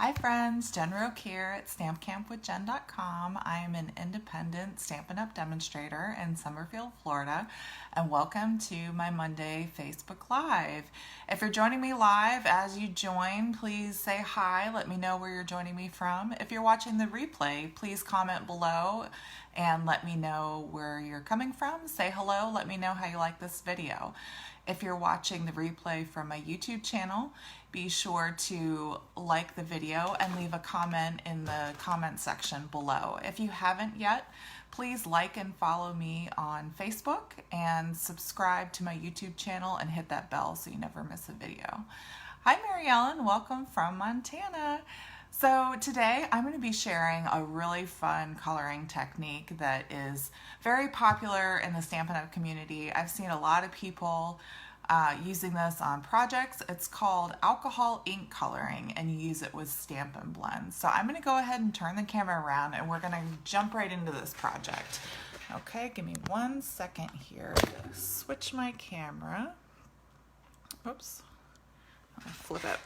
Hi friends, Jen Roque here at stampcampwithjen.com. I am an independent Stampin' Up! Demonstrator in Summerfield, Florida, and welcome to my Monday Facebook Live. If you're joining me live, as you join, please say hi, let me know where you're joining me from. If you're watching the replay, please comment below and let me know where you're coming from. Say hello, let me know how you like this video. If you're watching the replay from my YouTube channel, be sure to like the video and leave a comment in the comment section below. If you haven't yet, please like and follow me on Facebook and subscribe to my YouTube channel and hit that bell so you never miss a video. Hi Mary Ellen, welcome from Montana. So today I'm going to be sharing a really fun coloring technique that is very popular in the Stampin' Up! Community. I've seen a lot of people using this on projects. It's called alcohol ink coloring, and you use it with Stampin' blends. So I'm going to go ahead and turn the camera around and we're going to jump right into this project. Okay, give me 1 second here to switch my camera. Oops, I'll flip it.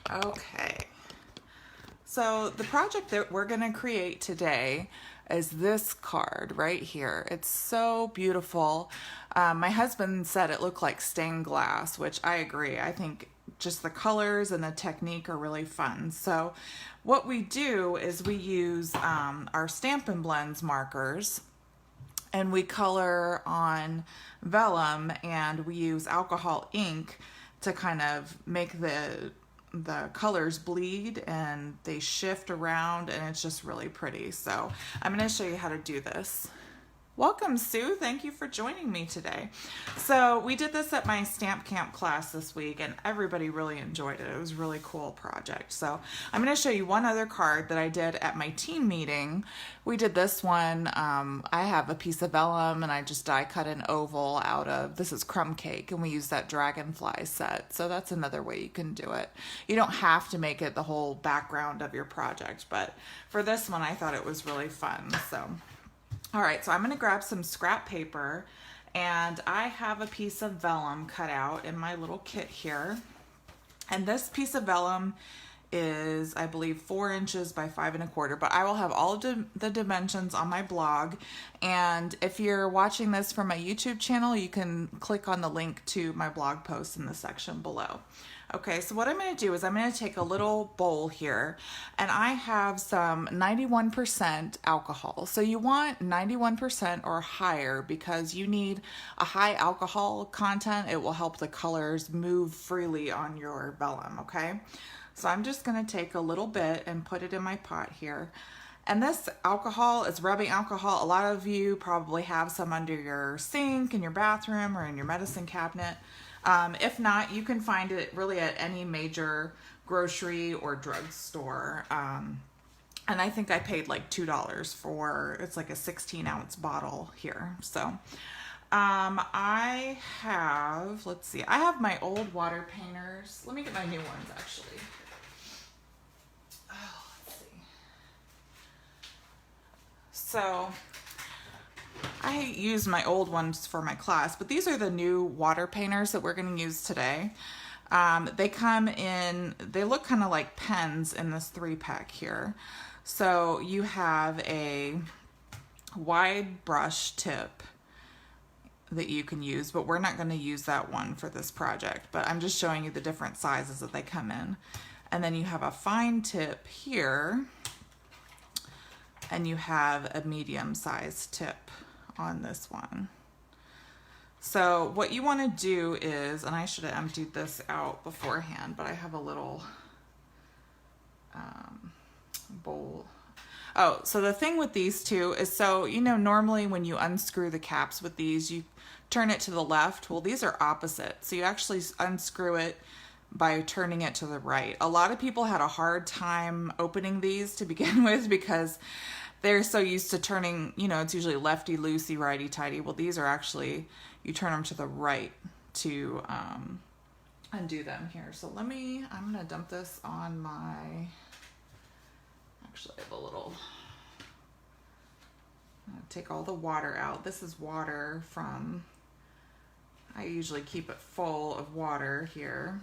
Okay. So the project that we're going to create today is this card right here. It's so beautiful. My husband said it looked like stained glass, which I agree. I think just the colors and the technique are really fun. So what we do is we use our Stampin' Blends markers, and we color on vellum, and we use alcohol ink to kind of make the colors bleed and they shift around, and it's just really pretty. So I'm going to show you how to do this. Welcome, Sue. Thank you for joining me today. So we did this at my Stamp Camp class this week, and everybody really enjoyed it. It was a really cool project. So I'm going to show you one other card that I did at my team meeting. We did this one. I have a piece of vellum, and I just die cut an oval out of, this is crumb cake, and we use that dragonfly set. So that's another way you can do it. You don't have to make it the whole background of your project, but for this one, I thought it was really fun. So. All right, so I'm going to grab some scrap paper, and I have a piece of vellum cut out in my little kit here. And this piece of vellum is, I believe, 4 inches by 5 1/4, but I will have all of the dimensions on my blog. And if you're watching this from my YouTube channel, you can click on the link to my blog post in the section below. Okay, so what I'm going to do is I'm going to take a little bowl here, and I have some 91% alcohol. So you want 91% or higher because you need a high alcohol content. It will help the colors move freely on your vellum, okay? So I'm just going to take a little bit and put it in my pot here. And this alcohol is rubbing alcohol. A lot of you probably have some under your sink in your bathroom or in your medicine cabinet. If not, you can find it really at any major grocery or drugstore. And I think I paid like $2 for, it's like a 16-ounce bottle here. So I have, let's see, I have my old water painters. Let me get my new ones actually. Oh, let's see. So I used my old ones for my class, but these are the new water painters that we're going to use today. They come in, they look kind of like pens in this 3-pack here. So you have a wide brush tip that you can use, but we're not going to use that one for this project, but I'm just showing you the different sizes that they come in. And then you have a fine tip here, and you have a medium-sized tip on this one. So what you want to do is, and I should have emptied this out beforehand, but I have a little bowl. Oh, so the thing with these two is, so you know, normally when you unscrew the caps with these, you turn it to the left. Well, these are opposite, so you actually unscrew it by turning it to the right. A lot of people had a hard time opening these to begin with because they're so used to turning, you know, it's usually lefty loosey, righty tighty. Well, these are actually, you turn them to the right to undo them here. So I'm gonna dump this on my, actually I have a little, I'm gonna take all the water out. This is water from, I usually keep it full of water here,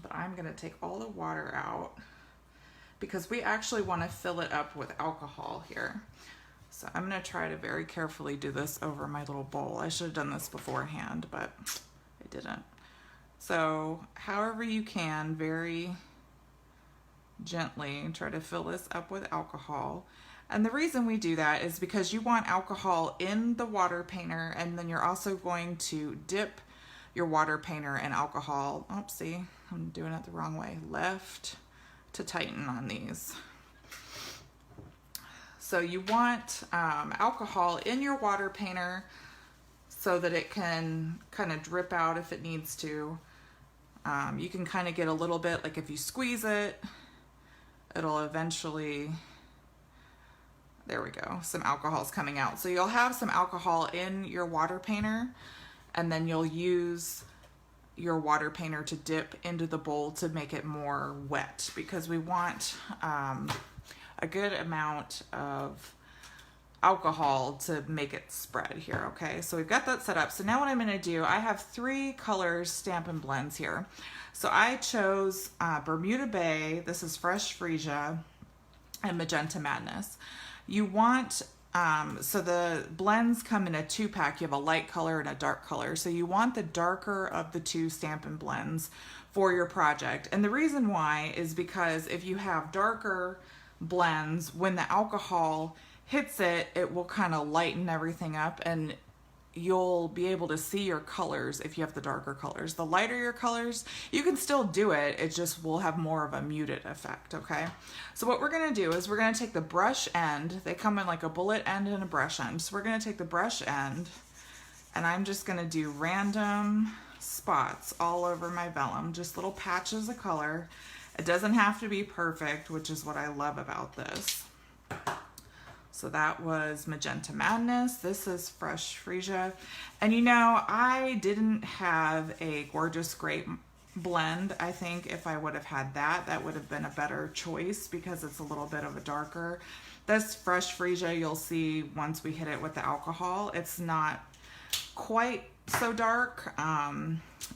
but I'm gonna take all the water out. because we actually want to fill it up with alcohol here. So I'm going to try to very carefully do this over my little bowl. I should have done this beforehand, but I didn't. So however you can, very gently try to fill this up with alcohol. And the reason we do that is because you want alcohol in the water painter, and then you're also going to dip your water painter in alcohol. Oopsie, I'm doing it the wrong way. Left to tighten on these. So you want alcohol in your water painter so that it can kind of drip out if it needs to. You can kind of get a little bit, like if you squeeze it, it'll eventually, there we go, some alcohol's coming out. So you'll have some alcohol in your water painter, and then you'll use your water painter to dip into the bowl to make it more wet, because we want a good amount of alcohol to make it spread here. Okay, so we've got that set up. So now what I'm going to do, I have 3 colors Stampin' blends here. So I chose Bermuda Bay, this is Fresh Freesia, and Magenta Madness. You want, so the blends come in a 2-pack. You have a light color and a dark color. So you want the darker of the 2 Stampin' blends for your project. And the reason why is because if you have darker blends, when the alcohol hits it, it will kind of lighten everything up, and you'll be able to see your colors if you have the darker colors. The lighter your colors, you can still do it, it just will have more of a muted effect, okay? So what we're gonna do is we're gonna take the brush end, they come in like a bullet end and a brush end. So we're gonna take the brush end, and I'm just gonna do random spots all over my vellum, just little patches of color. It doesn't have to be perfect, which is what I love about this. So that was Magenta Madness. This is Fresh Freesia. And you know, I didn't have a Gorgeous Grape blend. I think if I would have had that, that would have been a better choice because it's a little bit of a darker. This Fresh Freesia, you'll see once we hit it with the alcohol, it's not quite so dark.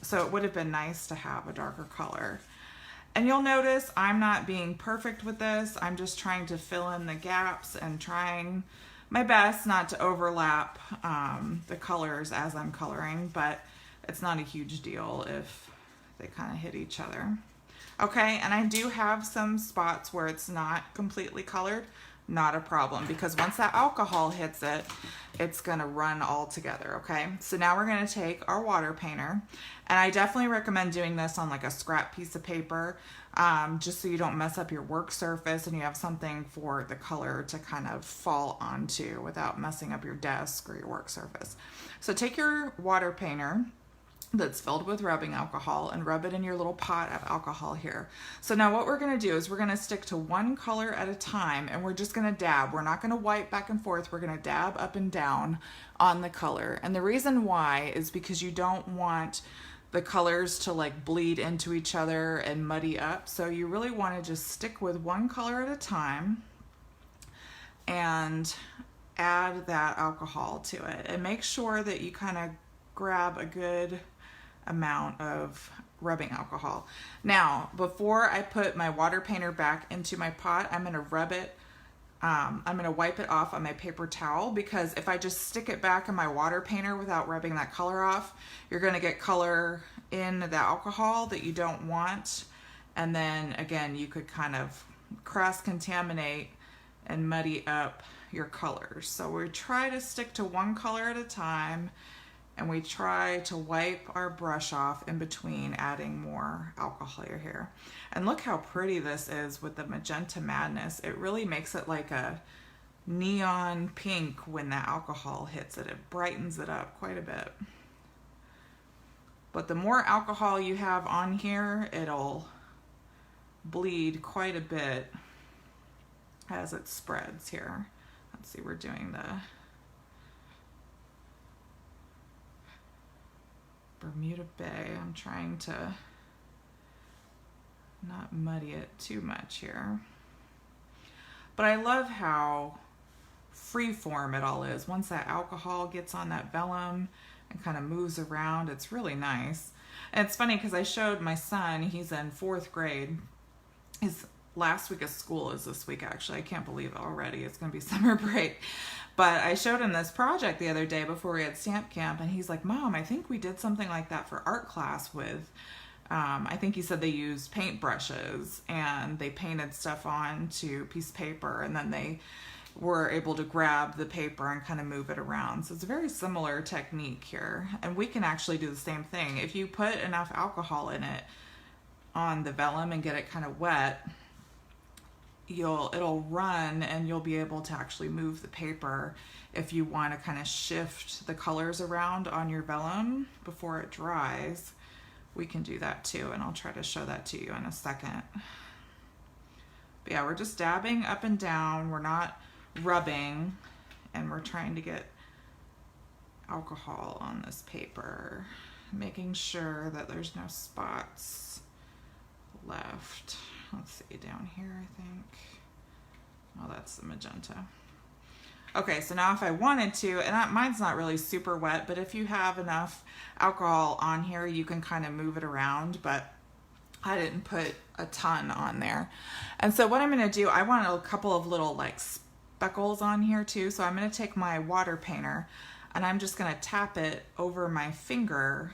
So it would have been nice to have a darker color. And you'll notice I'm not being perfect with this. I'm just trying to fill in the gaps and trying my best not to overlap the colors as I'm coloring, but it's not a huge deal if they kind of hit each other. Okay, and I do have some spots where it's not completely colored. Not a problem, because once that alcohol hits it, it's gonna run all together, okay? So now we're gonna take our water painter, and I definitely recommend doing this on like a scrap piece of paper, just so you don't mess up your work surface and you have something for the color to kind of fall onto without messing up your desk or your work surface. So take your water painter that's filled with rubbing alcohol and rub it in your little pot of alcohol here. So now what we're gonna do is we're gonna stick to one color at a time, and we're just gonna dab. We're not gonna wipe back and forth. We're gonna dab up and down on the color. And the reason why is because you don't want the colors to like bleed into each other and muddy up. So you really wanna just stick with one color at a time and add that alcohol to it. And make sure that you kind of grab a good amount of rubbing alcohol. Now, before I put my water painter back into my pot, I'm gonna rub it, I'm gonna wipe it off on my paper towel, because if I just stick it back in my water painter without rubbing that color off, you're gonna get color in the alcohol that you don't want. And then again, you could kind of cross-contaminate and muddy up your colors. So we try to stick to one color at a time, and we try to wipe our brush off in between adding more alcohol here. And look how pretty this is with the Magenta Madness. It really makes it like a neon pink when the alcohol hits it. It brightens it up quite a bit. But the more alcohol you have on here, it'll bleed quite a bit as it spreads here. Let's see, we're doing the Bermuda Bay. I'm trying to not muddy it too much here. But I love how freeform it all is. Once that alcohol gets on that vellum and kind of moves around, it's really nice. And it's funny because I showed my son, he's in 4th grade. He's last week of school is this week, actually. I can't believe it already. It's going to be summer break. But I showed him this project the other day before we had stamp camp, and he's like, Mom, I think we did something like that for art class with, I think he said they used paint brushes, and they painted stuff onto a piece of paper, and then they were able to grab the paper and kind of move it around. So it's a very similar technique here. And we can actually do the same thing. If you put enough alcohol in it on the vellum and get it kind of wet, it'll run, and you'll be able to actually move the paper if you want to kind of shift the colors around on your vellum before it dries. We can do that too, and I'll try to show that to you in a second. But yeah, we're just dabbing up and down. We're not rubbing, and we're trying to get alcohol on this paper, making sure that there's no spots left. Let's see, down here, I think. Oh, that's the magenta. Okay, so now if I wanted to, and mine's not really super wet, but if you have enough alcohol on here, you can kind of move it around, but I didn't put a ton on there. And so what I'm gonna do, I want a couple of little like speckles on here too, so I'm gonna take my water painter and I'm just gonna tap it over my finger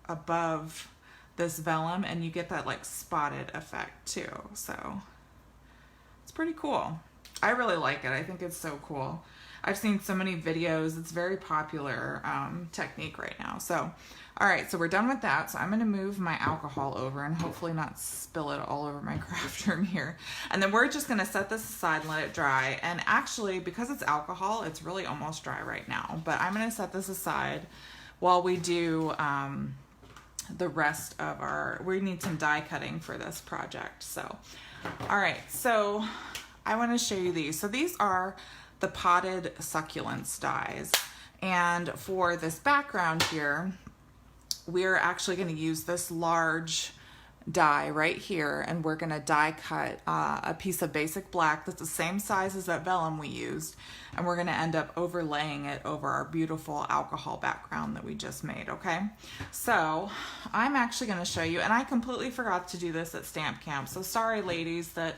above this vellum, and you get that like spotted effect too. So it's pretty cool. I really like it. I think it's so cool. I've seen so many videos. It's very popular technique right now. So, all right, so we're done with that. So I'm gonna move my alcohol over and hopefully not spill it all over my craft room here. And then we're just gonna set this aside and let it dry. And actually, because it's alcohol, it's really almost dry right now. But I'm gonna set this aside while we do the rest of we need some die cutting for this project. So, all right, so I want to show you these. So these are the potted succulents dies. And for this background here, we're actually going to use this large die right here, and we're going to die cut a piece of basic black that's the same size as that vellum we used, and we're going to end up overlaying it over our beautiful alcohol background that we just made. Okay, so I'm actually going to show you, and I completely forgot to do this at stamp camp, so sorry ladies that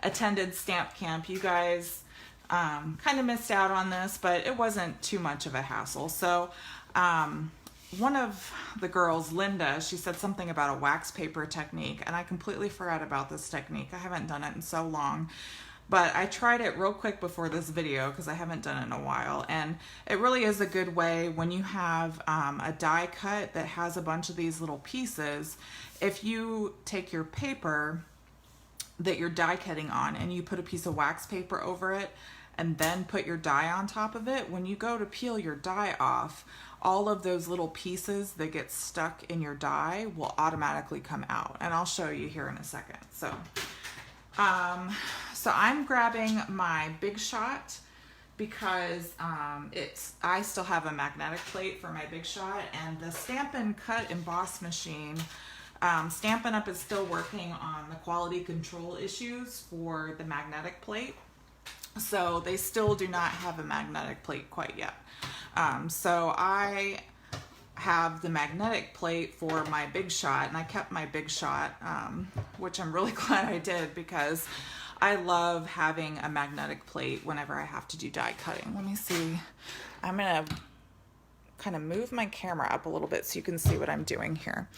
attended stamp camp, you guys kind of missed out on this, but it wasn't too much of a hassle. So one of the girls, Linda, she said something about a wax paper technique, and I completely forgot about this technique. I haven't done it in so long, but I tried it real quick before this video because I haven't done it in a while, and it really is a good way when you have a die cut that has a bunch of these little pieces. If you take your paper that you're die cutting on and you put a piece of wax paper over it and then put your die on top of it, when you go to peel your die off, all of those little pieces that get stuck in your die will automatically come out. And I'll show you here in a second. So, so I'm grabbing my Big Shot because I still have a magnetic plate for my Big Shot, and the Stampin' Cut Emboss machine, Stampin' Up! Is still working on the quality control issues for the magnetic plate. So they still do not have a magnetic plate quite yet. So I have the magnetic plate for my Big Shot, and I kept my Big Shot, which I'm really glad I did because I love having a magnetic plate whenever I have to do die cutting. Let me see. I'm gonna kind of move my camera up a little bit so you can see what I'm doing here.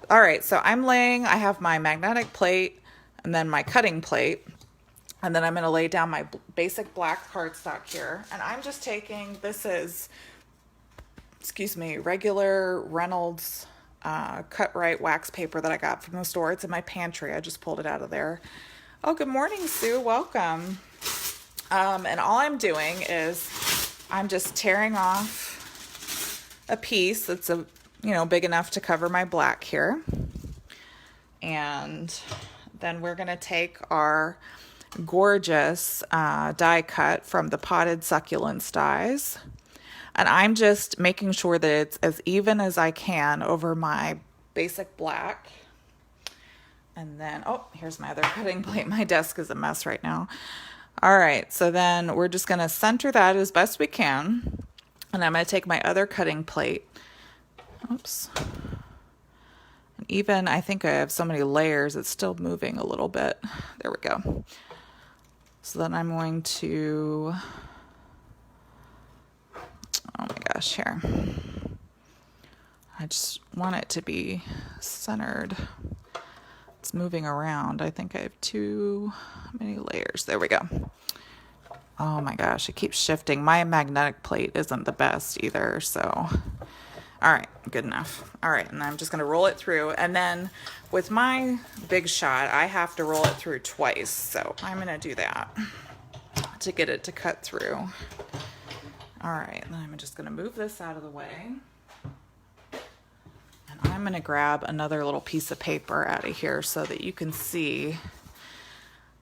All right, so I have my magnetic plate and then my cutting plate. And then I'm going to lay down my basic black cardstock here. And I'm just taking, this is, regular Reynolds cut right wax paper that I got from the store. It's in my pantry. I just pulled it out of there. Oh, good morning, Sue. Welcome. And all I'm doing is I'm just tearing off a piece that's big enough to cover my black here. And then we're going to take our gorgeous die cut from the potted succulents dies, and I'm just making sure that it's as even as I can over my basic black. And then, oh, here's my other cutting plate. My desk is a mess right now. All right, so then we're just going to center that as best we can, and I'm going to take my other cutting plate, oops, And even, I think I have so many layers, it's still moving a little bit. There we go. So then I'm going to, oh my gosh, here. I just want it to be centered. It's moving around. I think I have too many layers. There we go. Oh my gosh, it keeps shifting. My magnetic plate isn't the best either, so. All right, good enough. All right, and I'm just gonna roll it through. And then with my Big Shot, I have to roll it through twice. So I'm gonna do that to get it to cut through. All right, then I'm just gonna move this out of the way. And I'm gonna grab another little piece of paper out of here so that you can see.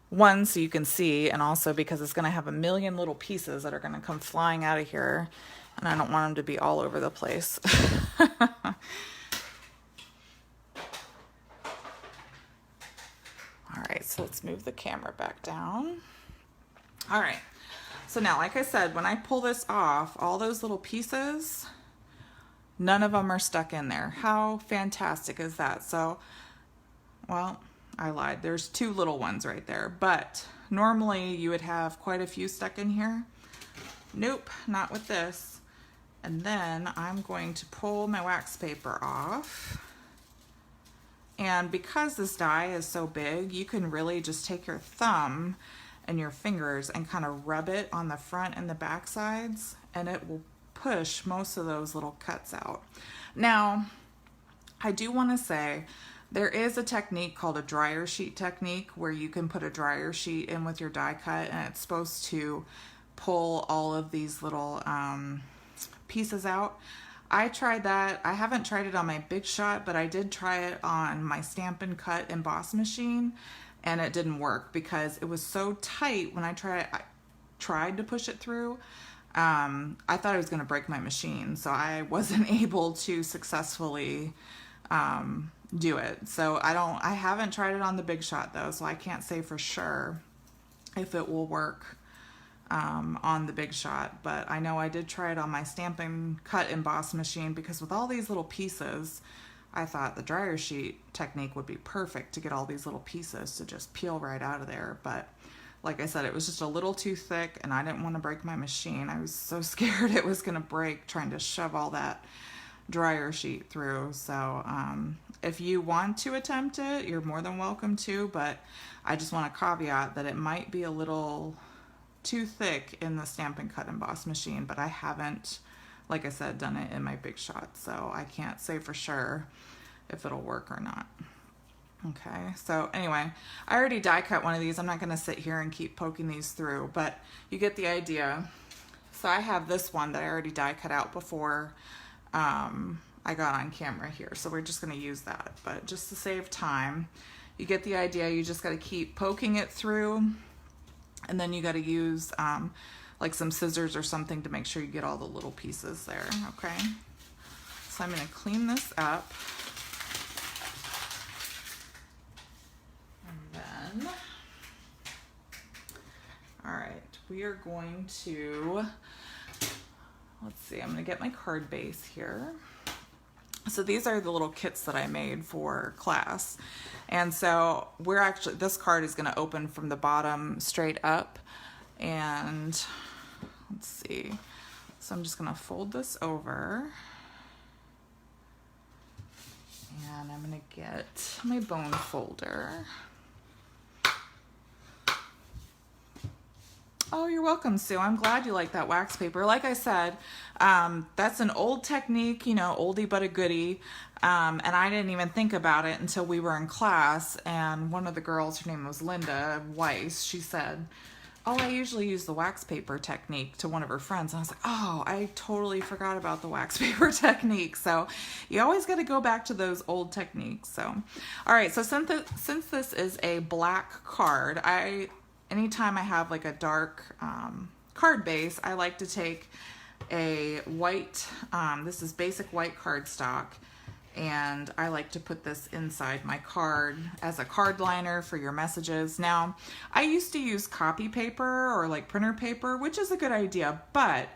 One, so you can see, and also because it's going to have a million little pieces that are going to come flying out of here, and I don't want them to be all over the place. All right, so let's move the camera back down. All right, so now, like I said, when I pull this off, all those little pieces, none of them are stuck in there. How fantastic is that? So, well, I lied. There's two little ones right there, but normally you would have quite a few stuck in here. Nope, not with this. And then I'm going to pull my wax paper off. And because this die is so big, you can really just take your thumb and your fingers and kind of rub it on the front and the back sides, and it will push most of those little cuts out. Now, I do want to say, there is a technique called a dryer sheet technique where you can put a dryer sheet in with your die cut, and it's supposed to pull all of these little pieces out. I tried that. I haven't tried it on my Big Shot, but I did try it on my Stampin' Cut emboss machine, and it didn't work because it was so tight when I tried to push it through. I thought I was going to break my machine, so I wasn't able to successfully do it. So I haven't tried it on the Big Shot though, so I can't say for sure if it will work on the Big Shot, but I know I did try it on my Stampin' Cut emboss machine because with all these little pieces, I thought the dryer sheet technique would be perfect to get all these little pieces to just peel right out of there. But like I said, it was just a little too thick and I didn't want to break my machine. I was so scared it was going to break trying to shove all that dryer sheet through. So if you want to attempt it, you're more than welcome to, but I just want to caveat that it might be a little too thick in the Stampin' Cut emboss machine, but I haven't, like I said, done it in my Big Shot, so I can't say for sure if it'll work or not. Okay, so anyway, I already die cut one of these. I'm not going to sit here and keep poking these through, but you get the idea. So I have this one that I already die cut out before I got on camera here, so we're just going to use that. But just to save time, you get the idea. You just got to keep poking it through, and then you got to use like some scissors or something to make sure you get all the little pieces there. Okay, so I'm going to clean this up, and then all right, we are going to, let's see, I'm going to get my card base here. So these are the little kits that I made for class. And so this card is going to open from the bottom straight up. And let's see. So I'm just going to fold this over. And I'm going to get my bone folder. Oh, you're welcome, Sue. I'm glad you like that wax paper. Like I said, that's an old technique, you know, oldie but a goodie. And I didn't even think about it until we were in class. And one of the girls, her name was Linda Weiss, she said, oh, I usually use the wax paper technique to one of her friends. And I was like, oh, I totally forgot about the wax paper technique. So you always got to go back to those old techniques. So, all right. So since this is a black card, anytime I have like a dark card base, I like to take a white, this is basic white cardstock, and I like to put this inside my card as a card liner for your messages. Now, I used to use copy paper or like printer paper, which is a good idea, but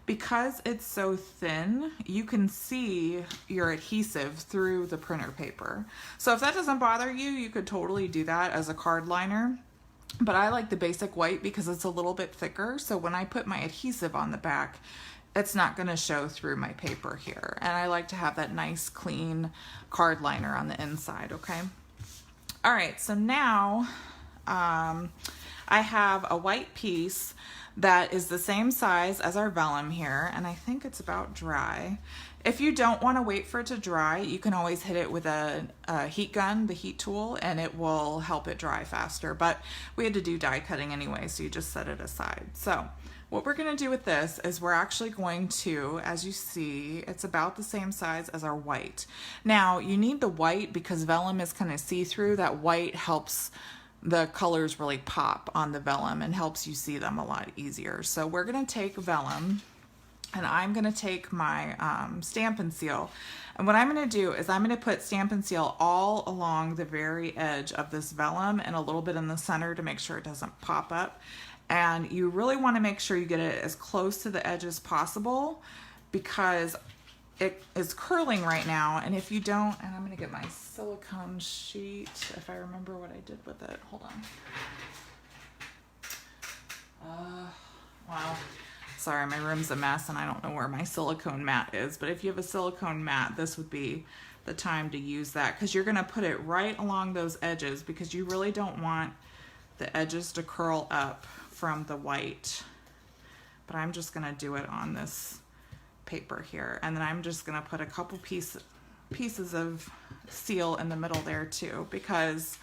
because it's so thin, you can see your adhesive through the printer paper. So if that doesn't bother you, you could totally do that as a card liner. But I like the basic white because it's a little bit thicker. So when I put my adhesive on the back, it's not going to show through my paper here. And I like to have that nice clean card liner on the inside, okay? All right, so now I have a white piece that is the same size as our vellum here, and I think it's about dry. If you don't want to wait for it to dry, you can always hit it with a heat gun, the heat tool, and it will help it dry faster. But we had to do die cutting anyway, so you just set it aside. So what we're going to do with this is we're actually going to, as you see, it's about the same size as our white. Now, you need the white because vellum is kind of see-through. That white helps the colors really pop on the vellum and helps you see them a lot easier. So we're going to take vellum, and I'm going to take my Stampin' Seal. And what I'm going to do is I'm going to put Stampin' Seal all along the very edge of this vellum and a little bit in the center to make sure it doesn't pop up. And you really want to make sure you get it as close to the edge as possible because it is curling right now. And if you don't, and I'm going to get my silicone sheet if I remember what I did with it. Hold on. Wow. Sorry, my room's a mess and I don't know where my silicone mat is. But if you have a silicone mat, this would be the time to use that because you're going to put it right along those edges because you really don't want the edges to curl up from the white. But I'm just going to do it on this paper here, and then I'm just going to put a couple pieces of seal in the middle there too, because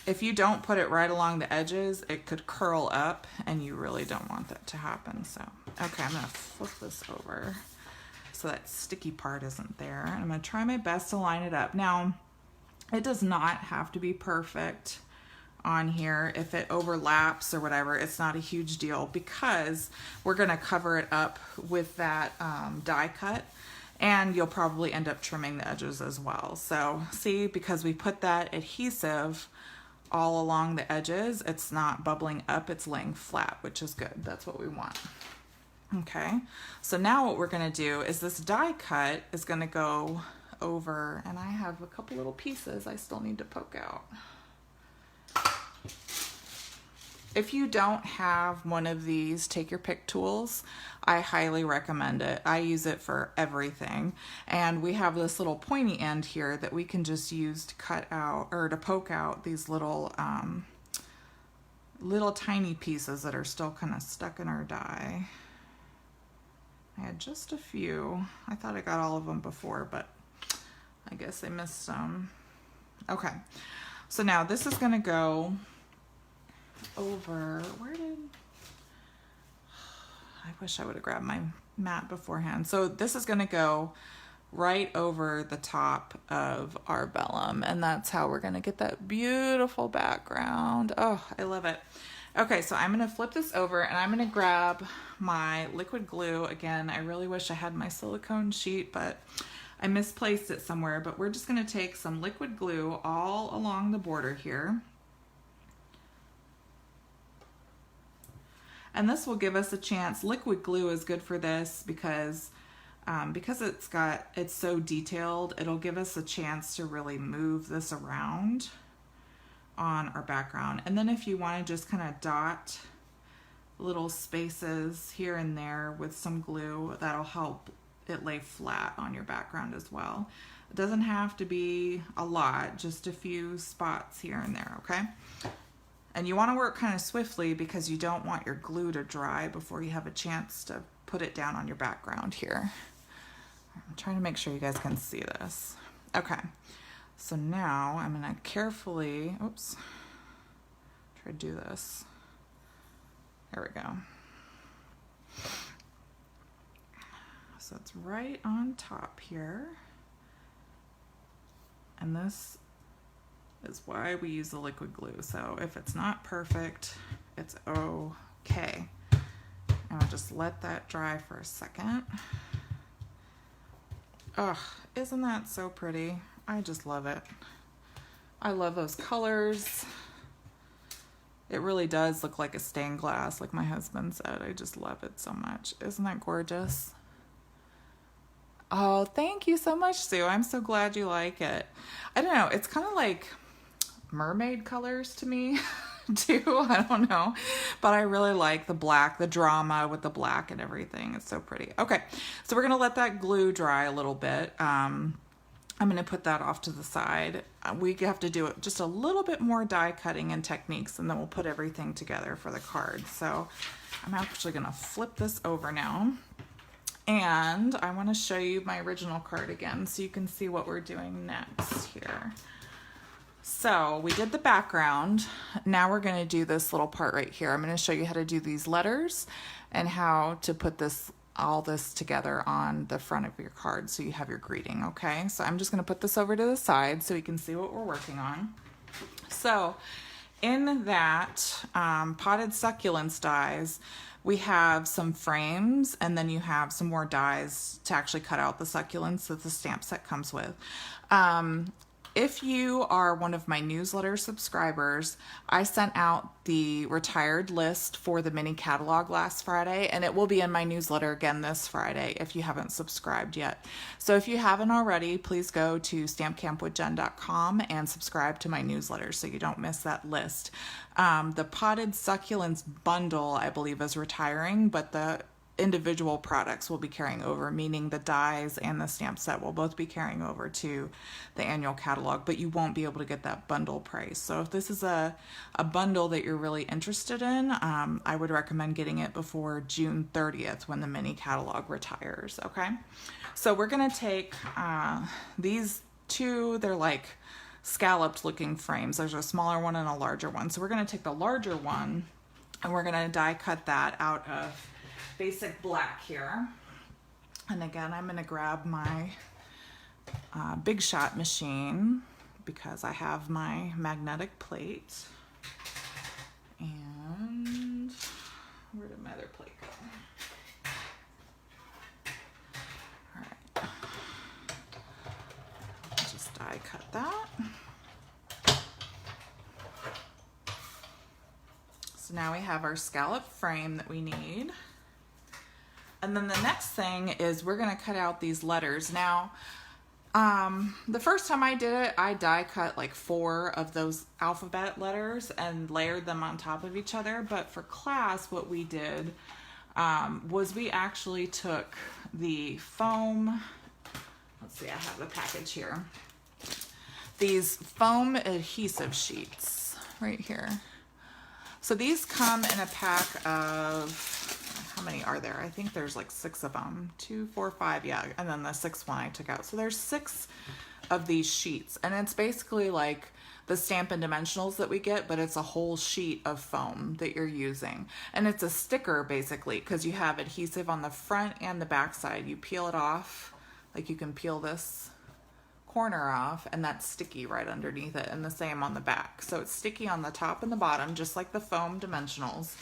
if you don't put it right along the edges, it could curl up and you really don't want that to happen. So okay, I'm going to flip this over so that sticky part isn't there. I'm going to try my best to line it up. Now, it does not have to be perfect on here. If it overlaps or whatever, it's not a huge deal because we're going to cover it up with that die cut, and you'll probably end up trimming the edges as well. So see, because we put that adhesive all along the edges, it's not bubbling up, it's laying flat, which is good. That's what we want. Okay, so now what we're going to do is this die cut is going to go over, and I have a couple little pieces I still need to poke out. If you don't have one of these take your pick tools, I highly recommend it. I use it for everything. And we have this little pointy end here that we can just use to cut out or to poke out these little tiny pieces that are still kind of stuck in our die. I had just a few. I thought I got all of them before, but I guess I missed some. Okay, so now this is gonna go over, I wish I would have grabbed my mat beforehand. So this is going to go right over the top of our vellum, and that's how we're going to get that beautiful background. Oh, I love it. Okay, so I'm going to flip this over and I'm going to grab my liquid glue. Again, I really wish I had my silicone sheet, but I misplaced it somewhere. But we're just going to take some liquid glue all along the border here. And this will give us a chance. Liquid glue is good for this because it's so detailed, it'll give us a chance to really move this around on our background. And then if you want to just kind of dot little spaces here and there with some glue, that'll help it lay flat on your background as well. It doesn't have to be a lot, just a few spots here and there, okay? And you want to work kind of swiftly because you don't want your glue to dry before you have a chance to put it down on your background here. I'm trying to make sure you guys can see this. Okay, so now I'm going to carefully, oops, try to do this. There we go. So it's right on top here. And this is why we use the liquid glue. So if it's not perfect, it's okay. And I'll just let that dry for a second. Ugh, isn't that so pretty? I just love it. I love those colors. It really does look like a stained glass, like my husband said. I just love it so much. Isn't that gorgeous? Oh, thank you so much, Sue. I'm so glad you like it. I don't know. It's kind of like mermaid colors to me, too. I don't know. But I really like the black, the drama with the black and everything. It's so pretty. Okay, so we're going to let that glue dry a little bit. I'm going to put that off to the side. We have to do it just a little bit more die cutting and techniques, and then we'll put everything together for the card. So I'm actually going to flip this over now. And I want to show you my original card again so you can see what we're doing next here. So we did the background. Now we're going to do this little part right here. I'm going to show you how to do these letters and how to put all this together on the front of your card so you have your greeting, okay? So I'm just going to put this over to the side so we can see what we're working on. So in that potted succulents dies, we have some frames, and then you have some more dies to actually cut out the succulents that the stamp set comes with. If you are one of my newsletter subscribers, I sent out the retired list for the mini catalog last Friday, and it will be in my newsletter again this Friday if you haven't subscribed yet. So if you haven't already, please go to stampcampwithjen.com and subscribe to my newsletter so you don't miss that list. The potted succulents bundle, I believe, is retiring, but the individual products will be carrying over, meaning the dies and the stamp set will both be carrying over to the annual catalog, but you won't be able to get that bundle price. So if this is a bundle that you're really interested in, I would recommend getting it before June 30th when the mini catalog retires, okay? So we're gonna take these two, they're like scalloped looking frames. There's a smaller one and a larger one. So we're gonna take the larger one and we're gonna die cut that out of basic black here. And again, I'm going to grab my Big Shot machine because I have my magnetic plate. And where did my other plate go? All right. Just die cut that. So now we have our scallop frame that we need. And then the next thing is we're gonna cut out these letters. Now, the first time I did it, I die cut like 4 of those alphabet letters and layered them on top of each other. But for class, what we did was we actually took the foam, let's see, I have the package here. These foam adhesive sheets right here. So these come in a pack of, how many are there? I think there's like 6 of them. 2, 4, 5, yeah. And then the 6th one I took out. So there's 6 of these sheets. And it's basically like the Stampin' Dimensionals that we get, but it's a whole sheet of foam that you're using. And it's a sticker basically because you have adhesive on the front and the back side. You peel it off, like you can peel this corner off, and that's sticky right underneath it, and the same on the back. So it's sticky on the top and the bottom, just like the foam dimensionals,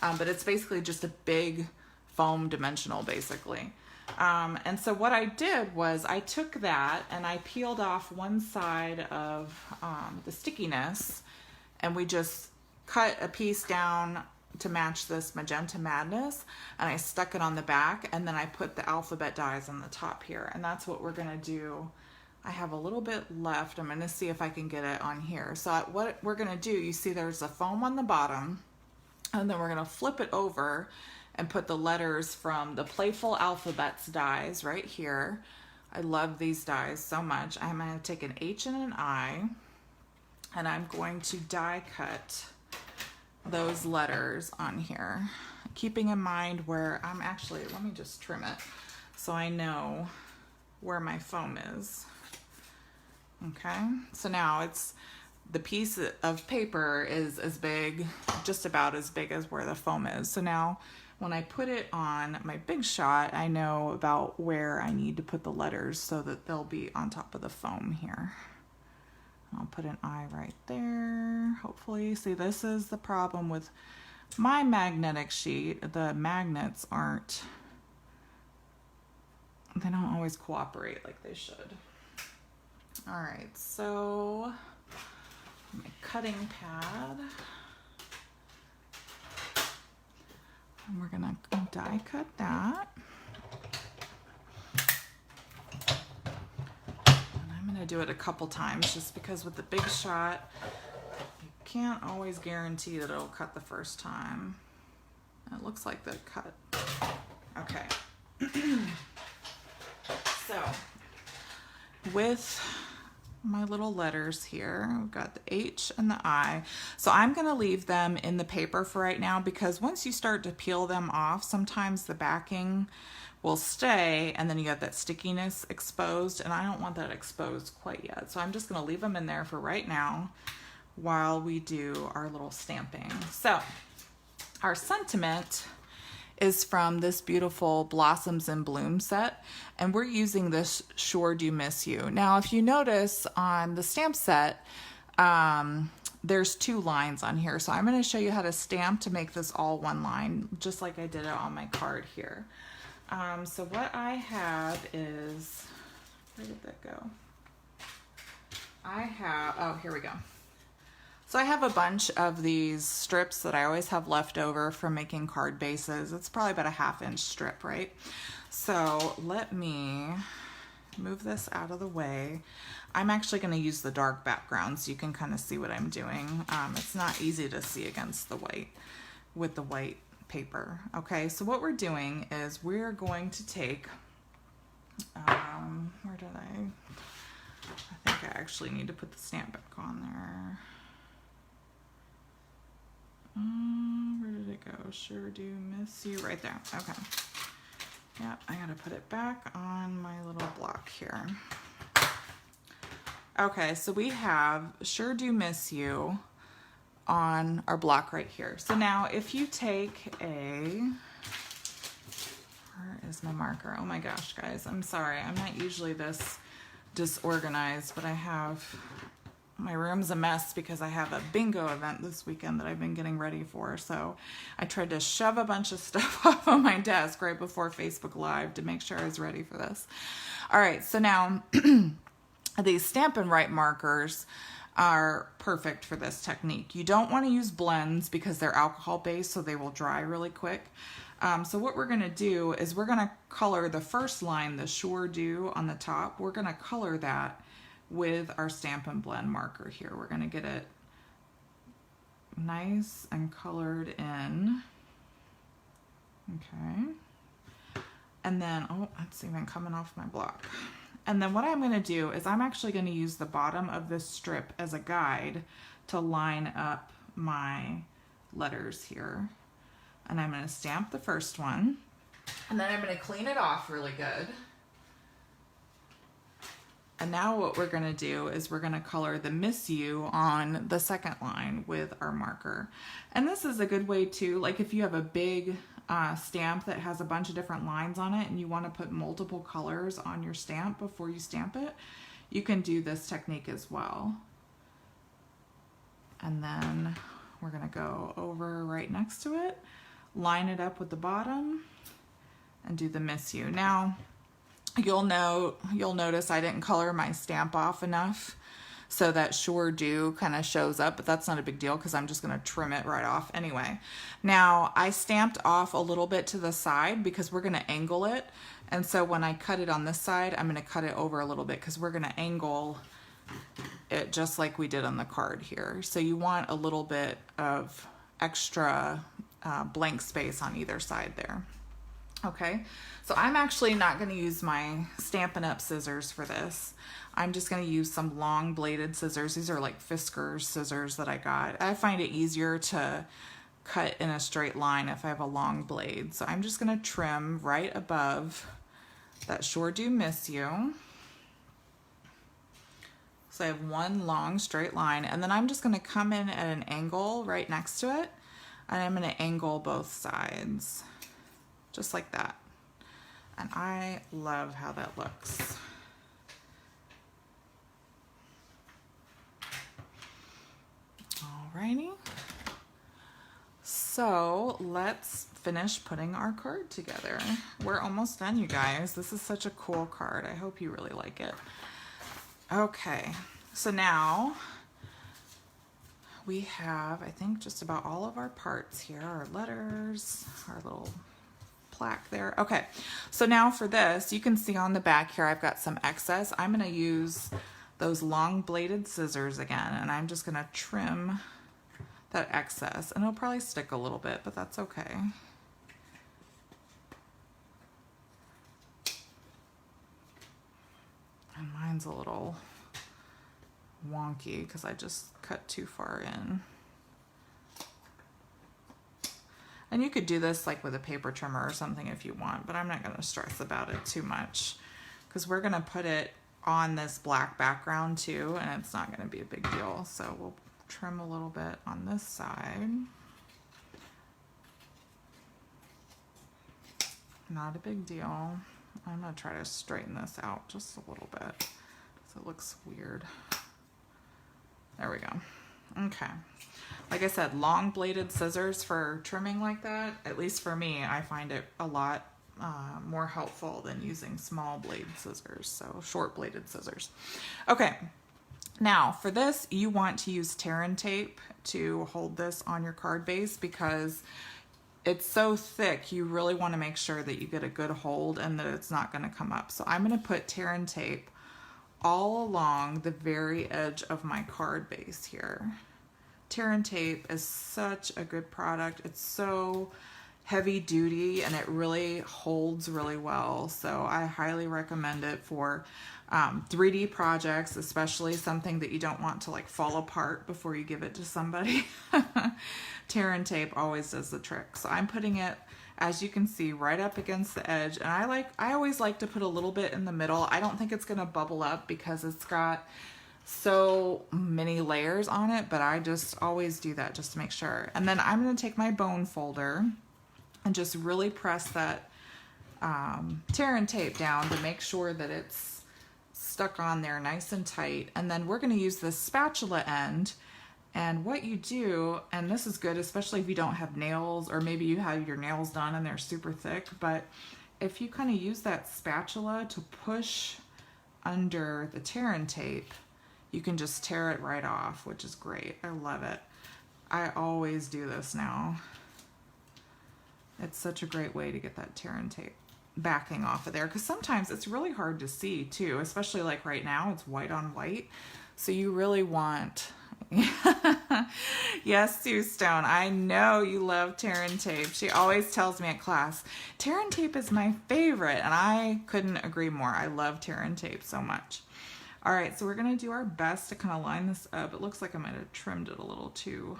but it's basically just a big foam dimensional basically. And so what I did was I took that and I peeled off one side of the stickiness, and we just cut a piece down to match this Magenta Madness, and I stuck it on the back, and then I put the alphabet dies on the top here, and that's what we're gonna do. I have a little bit left. I'm gonna see if I can get it on here. So what we're gonna do, you see there's a foam on the bottom, and then we're gonna flip it over and put the letters from the Playful Alphabets dies right here. I love these dies so much. I'm gonna take an H and an I, and I'm going to die cut those letters on here, keeping in mind where I'm actually, let me just trim it so I know where my foam is. Okay, so now it's, the piece of paper is as big, just about as big as where the foam is. So now when I put it on my Big Shot, I know about where I need to put the letters so that they'll be on top of the foam here. I'll put an I right there, hopefully. See, this is the problem with my magnetic sheet. The magnets aren't, they don't always cooperate like they should. All right, so my cutting pad. And we're gonna die cut that. And I'm gonna do it a couple times just because with the Big Shot, you can't always guarantee that it'll cut the first time. It looks like the cut. Okay. So with my little letters here, we've got the H and the I. So I'm going to leave them in the paper for right now because once you start to peel them off, sometimes the backing will stay and then you got that stickiness exposed, and I don't want that exposed quite yet. So I'm just going to leave them in there for right now while we do our little stamping. So our sentiment is from this beautiful Blossoms in Bloom set, and we're using this Sure Do Miss You. Now, if you notice on the stamp set, there's 2 lines on here, so I'm going to show you how to stamp to make this all one line, just like I did it on my card here. So what I have is, where did that go? I have, oh, here we go. So I have a bunch of these strips that I always have left over from making card bases. It's probably about a 1/2 inch strip, right? So let me move this out of the way. I'm actually going to use the dark background so you can kind of see what I'm doing. It's not easy to see against the white with the white paper. Okay, so what we're doing is we're going to take, where did I think I actually need to put the stamp back on there. Where did it go? Sure Do Miss You, right there. Okay. Yeah, I gotta put it back on my little block here. Okay, so we have Sure Do Miss You on our block right here. So now if you take a, where is my marker? Oh my gosh, guys, I'm sorry. I'm not usually this disorganized, but I have, my room's a mess because I have a bingo event this weekend that I've been getting ready for. So I tried to shove a bunch of stuff off on my desk right before Facebook Live to make sure I was ready for this. All right, so now these Stampin' Right markers are perfect for this technique. You don't want to use blends because they're alcohol based, so they will dry really quick. So what we're going to do is we're going to color the first line, the Sure Do on the top. We're going to color that with our Stampin' Blend marker here. We're going to get it nice and colored in. Okay. And then, oh, it's even coming off my block. And then what I'm going to do is I'm actually going to use the bottom of this strip as a guide to line up my letters here. And I'm going to stamp the first one. And then I'm going to clean it off really good. And now what we're going to do is we're going to color the Miss You on the second line with our marker. And this is a good way to, like if you have a big stamp that has a bunch of different lines on it and you want to put multiple colors on your stamp before you stamp it, you can do this technique as well. And then we're going to go over right next to it, line it up with the bottom, and do the Miss You. Now, you'll notice I didn't color my stamp off enough, so that Sure Do kind of shows up, but that's not a big deal because I'm just going to trim it right off anyway. Now, I stamped off a little bit to the side because we're going to angle it, and so when I cut it on this side, I'm going to cut it over a little bit because we're going to angle it just like we did on the card here. So you want a little bit of extra blank space on either side there. Okay, so I'm actually not going to use my Stampin' Up! Scissors for this. I'm just going to use some long bladed scissors. These are like Fiskars scissors that I got. I find it easier to cut in a straight line if I have a long blade. So I'm just going to trim right above that Sure Do Miss You. So I have one long straight line, and then I'm just going to come in at an angle right next to it, and I'm going to angle both sides. Just like that. And I love how that looks. Alrighty. So let's finish putting our card together. We're almost done, you guys. This is such a cool card. I hope you really like it. Okay, so now we have, I think, just about all of our parts here, our letters, our little plaque there. Okay, so now for this, you can see on the back here, I've got some excess. I'm gonna use those long bladed scissors again, and I'm just gonna trim that excess, and it'll probably stick a little bit, but that's okay. And mine's a little wonky because I just cut too far in. And you could do this like with a paper trimmer or something if you want, but I'm not going to stress about it too much because we're going to put it on this black background too, and it's not going to be a big deal. So we'll trim a little bit on this side. Not a big deal. I'm going to try to straighten this out just a little bit so it looks weird. There we go. Okay. Like I said, long bladed scissors for trimming like that, at least for me, I find it a lot more helpful than using small blade scissors, so short bladed scissors. Okay, now for this, you want to use Terran tape to hold this on your card base because it's so thick, you really want to make sure that you get a good hold and that it's not going to come up. So I'm going to put Terran tape all along the very edge of my card base here. Terran tape is such a good product. It's so heavy duty and it really holds really well. So I highly recommend it for 3D projects, especially something that you don't want to like fall apart before you give it to somebody. Terran tape always does the trick. So I'm putting it, as you can see, right up against the edge. And I always like to put a little bit in the middle. I don't think it's gonna bubble up because it's got so many layers on it, but I just always do that just to make sure. And then I'm gonna take my bone folder and just really press that Terran tape down to make sure that it's stuck on there nice and tight. And then we're gonna use this spatula end. And what you do, and this is good, especially if you don't have nails, or maybe you have your nails done and they're super thick, but if you kind of use that spatula to push under the Terran tape, you can just tear it right off, which is great. I love it. I always do this now. It's such a great way to get that Terran tape backing off of there, because sometimes it's really hard to see too, especially like right now, it's white on white. So you really want... Yes, Sue Stone, I know you love Terran tape. She always tells me at class, Terran tape is my favorite, and I couldn't agree more. I love Terran tape so much. All right, so we're gonna do our best to kind of line this up. It looks like I might have trimmed it a little too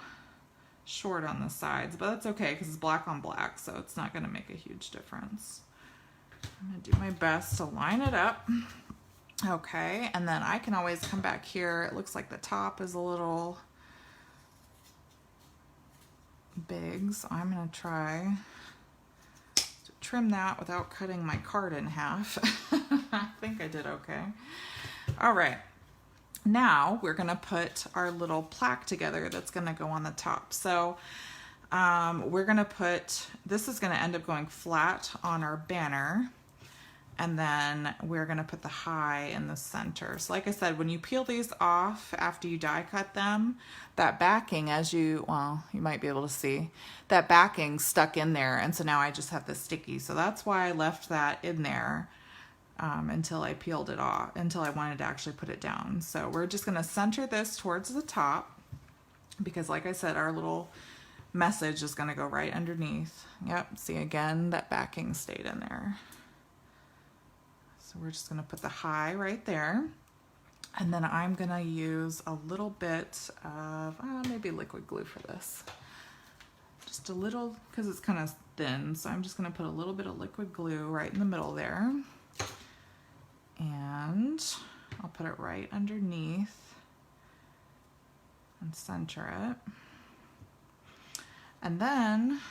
short on the sides, but that's okay because it's black on black, so it's not gonna make a huge difference. I'm gonna do my best to line it up. Okay, and then I can always come back here. It looks like the top is a little big, so I'm gonna try to trim that without cutting my card in half. I think I did okay. All right, now we're gonna put our little plaque together that's gonna go on the top. So we're gonna put, this is gonna end up going flat on our banner, and then we're gonna put the high in the center. So like I said, when you peel these off after you die cut them, that backing, as you, well, you might be able to see, that backing stuck in there, and so now I just have the sticky. So that's why I left that in there until I peeled it off, until I wanted to actually put it down. So we're just gonna center this towards the top, because like I said, our little message is gonna go right underneath. Yep, see again, that backing stayed in there. So we're just gonna put the high right there. And then I'm gonna use a little bit of, maybe liquid glue for this. Just a little, because it's kind of thin. So I'm just gonna put a little bit of liquid glue right in the middle there. And I'll put it right underneath and center it. And then,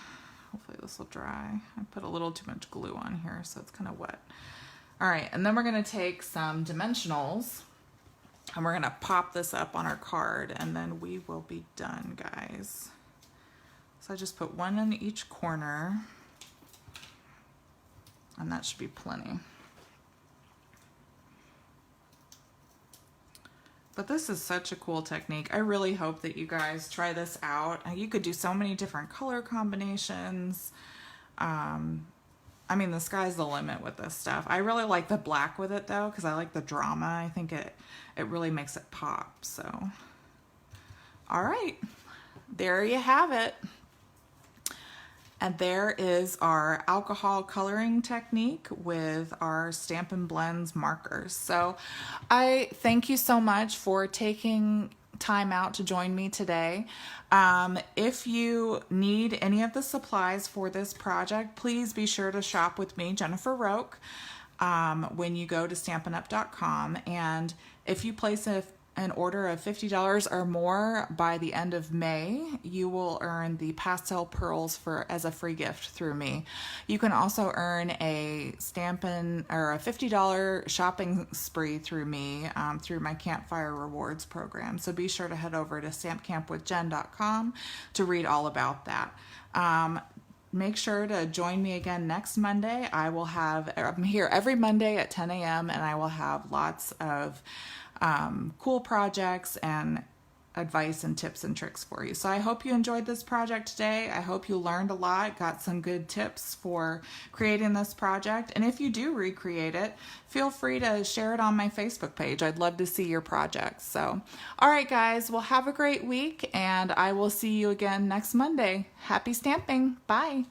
hopefully this will dry. I put a little too much glue on here, so it's kind of wet. All right, and then we're gonna take some dimensionals and we're gonna pop this up on our card, and then we will be done, guys. So I just put one in each corner, and that should be plenty. But this is such a cool technique. I really hope that you guys try this out. You could do so many different color combinations. I mean, the sky's the limit with this stuff. I really like the black with it though, because I like the drama. I think it really makes it pop. So, all right, there you have it. And there is our alcohol coloring technique with our Stampin' Blends markers. So I thank you so much for taking time out to join me today. If you need any of the supplies for this project, please be sure to shop with me, Jennifer Roque, when you go to stampinup.com. And if you place an order of $50 or more by the end of May, you will earn the pastel pearls as a free gift through me. You can also earn a Stampin' or a $50 shopping spree through me through my Campfire Rewards program. So be sure to head over to stampcampwithjen.com to read all about that. Make sure to join me again next Monday. I'm here every Monday at 10 a.m. and I will have lots of cool projects and advice and tips and tricks for you. So I hope you enjoyed this project today. I hope you learned a lot, got some good tips for creating this project. And if you do recreate it, feel free to share it on my Facebook page. I'd love to see your projects. So, all right, guys, well, have a great week and I will see you again next Monday. Happy stamping. Bye.